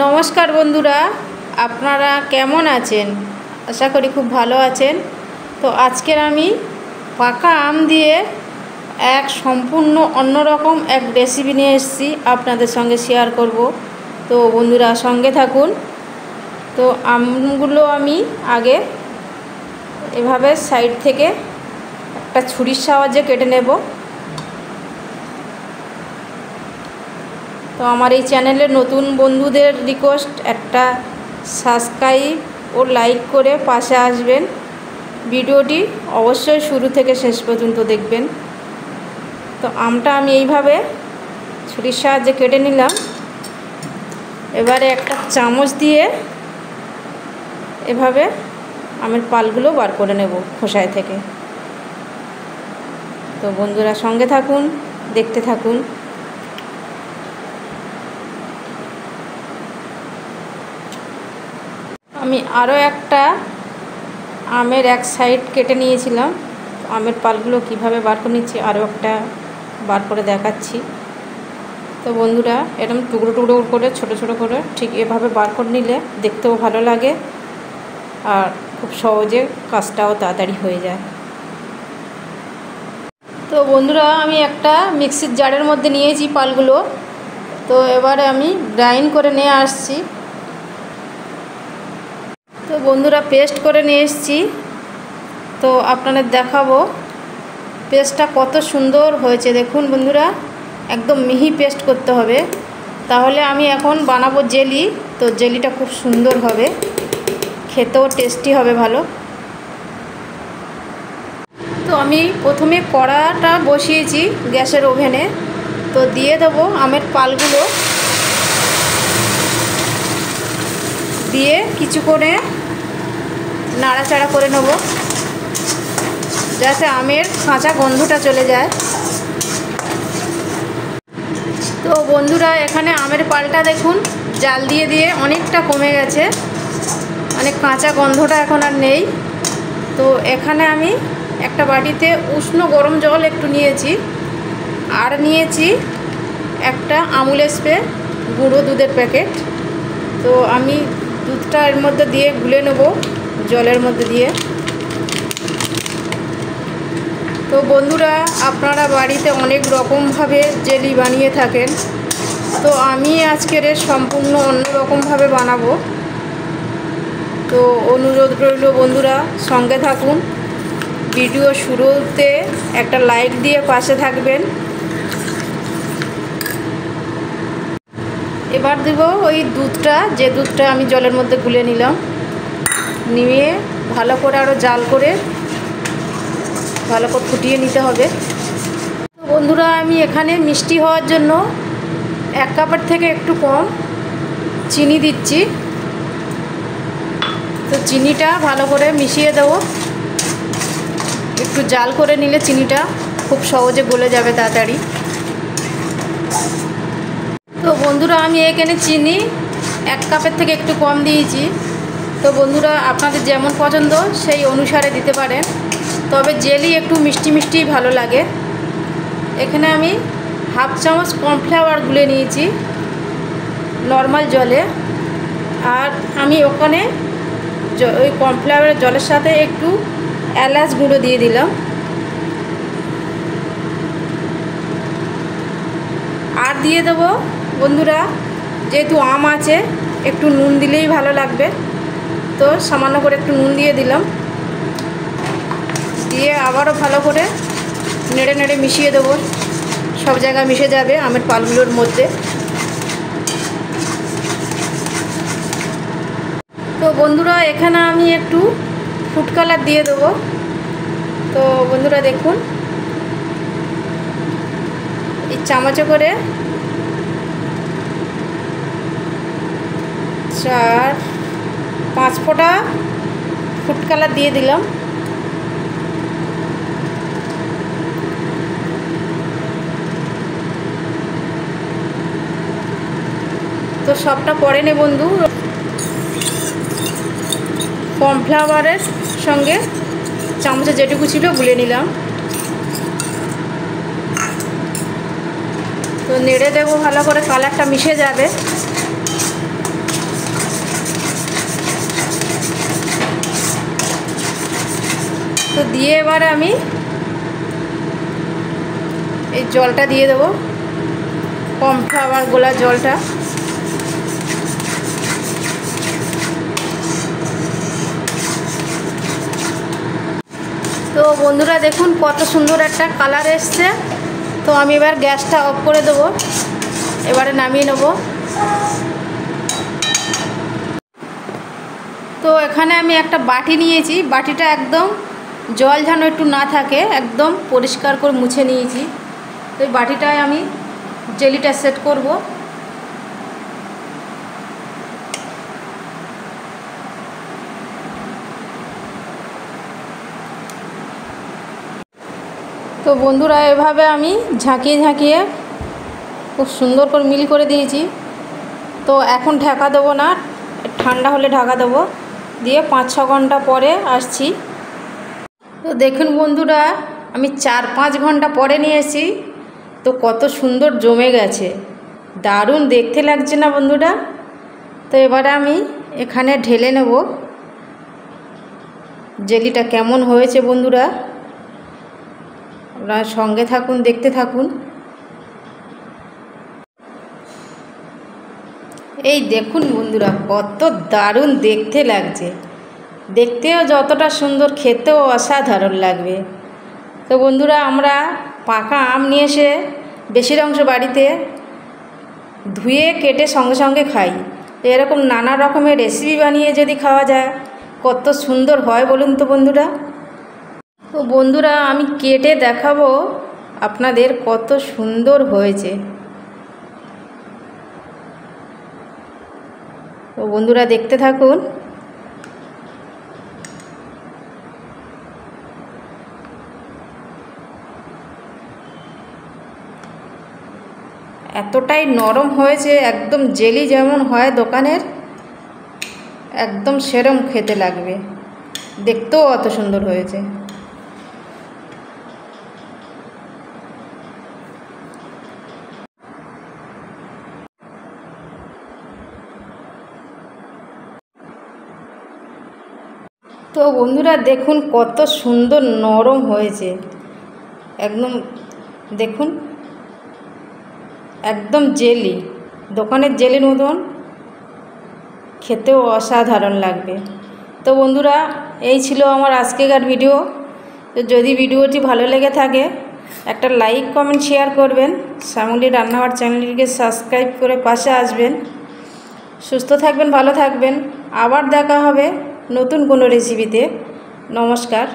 নমস্কার বন্ধুরা, আপনারা কেমন আছেন? আশা করি খুব ভালো আছেন। তো আজকের আমি পাকা আম দিয়ে এক সম্পূর্ণ অন্যরকম এক রেসিপি নিয়ে এসেছি, আপনাদের সঙ্গে শেয়ার করব। তো বন্ধুরা সঙ্গে থাকুন। তো আমগুলো আমি আগে এভাবে সাইড থেকে একটা ছুরির সাহায্যে কেটে নেব। তো আমার এই চ্যানেলের নতুন বন্ধুদের রিকোয়েস্ট, একটা সাবস্ক্রাইব ও লাইক করে পাশে আসবেন। ভিডিওটি অবশ্যই শুরু থেকে শেষ পর্যন্ত দেখবেন। তো আমটা আমি এইভাবে ছুরির সাহায্যে কেটে নিলাম। এবারে একটা চামচ দিয়ে এভাবে আমের পালগুলো বার করে নেব খোসায় থেকে। তো বন্ধুরা সঙ্গে থাকুন, দেখতে থাকুন। আমি আরও একটা আমের এক সাইড কেটে নিয়েছিলাম। আমের পালগুলো কিভাবে বার করে নিচ্ছি আরও একটা বার করে দেখাচ্ছি। তো বন্ধুরা এরকম টুকরো টুকরো করে ছোট ছোট করে ঠিক এভাবে বার করে নিলে দেখতেও ভালো লাগে আর খুব সহজে কাজটাও তাড়াতাড়ি হয়ে যায়। তো বন্ধুরা আমি একটা মিক্সির জারের মধ্যে নিয়েছি পালগুলো। তো এবারে আমি গ্রাইন্ড করে নিয়ে আসছি। তো বন্ধুরা পেস্ট করে নিয়ে এসেছি। তো আপনাদের দেখাবো পেস্টটা কত সুন্দর হয়েছে। দেখুন বন্ধুরা, একদম মিহি পেস্ট করতে হবে, তাহলে আমি এখন বানাবো জেলি। তো জেলিটা খুব সুন্দর হবে, খেতেও টেস্টি হবে ভালো। তো আমি প্রথমে কড়াটা বসিয়েছি গ্যাসের ওভেনে। তো দিয়ে দেবো আমের পালগুলো, দিয়ে কিছুক্ষণে নাড়াচাড়া করে নেব যাতে আমের কাঁচা গন্ধটা চলে যায়। তো বন্ধুরা এখানে আমের পালটা দেখুন জাল দিয়ে দিয়ে অনেকটা কমে গেছে, মানে কাঁচা গন্ধটা এখন আর নেই। তো এখানে আমি একটা বাটিতে উষ্ণ গরম জল একটু নিয়েছি, আর নিয়েছি একটা আমুল স্প্রে গুঁড়ো দুধের প্যাকেট। তো আমি দুধটা এর মধ্যে দিয়ে গুলে নেব জলের মধ্যে দিয়ে। তো বন্ধুরা আপনারা বাড়িতে অনেক রকমভাবে জেলি বানিয়ে থাকেন, তো আমি আজকের সম্পূর্ণ অন্যরকমভাবে বানাবো। তো অনুরোধ রইল বন্ধুরা সঙ্গে থাকুন। ভিডিও শুরুতে একটা লাইক দিয়ে পাশে থাকবেন। এবার দেব ওই দুধটা, যে দুধটা আমি জলের মধ্যে গুলে নিলাম, নিয়ে ভালো করে আরও জাল করে ভালো করে ফুটিয়ে নিতে হবে। তো বন্ধুরা আমি এখানে মিষ্টি হওয়ার জন্য 1 কাপের থেকে একটু কম চিনি দিচ্ছি। তো চিনিটা ভালো করে মিশিয়ে দেব। একটু জাল করে নিলে চিনিটা খুব সহজে গলে যাবে তাড়াতাড়ি। তো বন্ধুরা আমি এখানে চিনি 1 কাপের থেকে একটু কম দিয়েছি। তো বন্ধুরা আপনাদের যেমন পছন্দ সেই অনুসারে দিতে পারেন, তবে জেলি একটু মিষ্টি মিষ্টি ভালো লাগে। এখানে আমি 1/2 চামচ কর্নফ্লাওয়ার গুলে নিয়েছি নর্মাল জলে, আর আমি ওখানে ওই কর্নফ্লাওয়ারের জলের সাথে একটু এলাচ গুঁড়ো দিয়ে দিলাম। আর দিয়ে দেবো বন্ধুরা, যেহেতু আম আছে একটু নুন দিলেই ভালো লাগবে, তো সামান্য করে একটু নুন দিয়ে দিলাম। দিয়ে আবারও ভালো করে নেড়ে নেড়ে মিশিয়ে দেবো, সব জায়গায় মিশে যাবে আমের পালগুলোর মধ্যে। তো বন্ধুরা এখানে আমি একটু ফুড কালার দিয়ে দেবো। তো বন্ধুরা দেখুন এই চামচে করে 4-5 ফোঁটা ফুড কালার দিয়ে দিলাম। তো সবটা পরে নে বন্ধু, কর্নফ্লাওয়ারের সঙ্গে চামচে যেটুকু ছিল গুলে নিলাম। তো নেড়ে দেবো ভালো করে, কালারটা মিশে যাবে। দিয়ে এবারে আমি এই জলটা দিয়ে দেবো, কর্নফ্লাওয়ার গোলা জলটা। তো বন্ধুরা দেখুন কত সুন্দর একটা কালার এসছে। তো আমি এবার গ্যাসটা অফ করে দেবো, এবারে নামিয়ে নেব। তো এখানে আমি একটা বাটি নিয়েছি, বাটিটা একদম জল যেন একটু না থাকে, একদম পরিষ্কার করে মুছে নিয়েছি। তো এই বাটিটায় আমি জেলিটা সেট করব। তো বন্ধুরা এভাবে আমি ঝাঁকিয়ে ঝাঁকিয়ে খুব সুন্দর করে মিল করে দিয়েছি। তো এখন ঢাকা দেবো না, ঠান্ডা হলে ঢাকা দেবো, দিয়ে 5-6 ঘন্টা পরে আসছি। তো দেখুন বন্ধুরা আমি 4-5 ঘন্টা পরে নিয়ে এসেছি। তো কত সুন্দর জমে গেছে, দারুণ দেখতে লাগছে না বন্ধুরা? তো এবারে আমি এখানে ঢেলে নেব। জেলিটা কেমন হয়েছে বন্ধুরা আপনারা সঙ্গে থাকুন, দেখতে থাকুন। এই দেখুন বন্ধুরা কত দারুণ দেখতে লাগছে, দেখতেও যতটা সুন্দর খেতেও অসাধারণ লাগবে। তো বন্ধুরা আমরা পাকা আম নিয়ে এসে বেশির অংশ বাড়িতে ধুয়ে কেটে সঙ্গে সঙ্গে খাই। এরকম নানা রকমের রেসিপি বানিয়ে যদি খাওয়া যায় কত সুন্দর হয় বলুন তো বন্ধুরা। তো বন্ধুরা আমি কেটে দেখাবো আপনাদের কত সুন্দর হয়েছে। তো বন্ধুরা দেখতে থাকুন। এতটাই নরম হয়েছে, একদম জেলি যেমন হয় দোকানের, একদম সেরম খেতে লাগবে, দেখতেও অত সুন্দর হয়েছে। তো বন্ধুরা দেখুন কত সুন্দর নরম হয়েছে, একদম দেখুন একদম জেলি, দোকানের জেলির মতন খেতেও অসাধারণ লাগবে। তো বন্ধুরা এই ছিল আমার আজকেকার ভিডিও। তো যদি ভিডিওটি ভালো লেগে থাকে একটা লাইক কমেন্ট শেয়ার করবেন, শ্যামলী রান্নাঘর চ্যানেলটিকে সাবস্ক্রাইব করে পাশে আসবেন। সুস্থ থাকবেন, ভালো থাকবেন, আবার দেখা হবে নতুন কোনো রেসিপিতে। নমস্কার।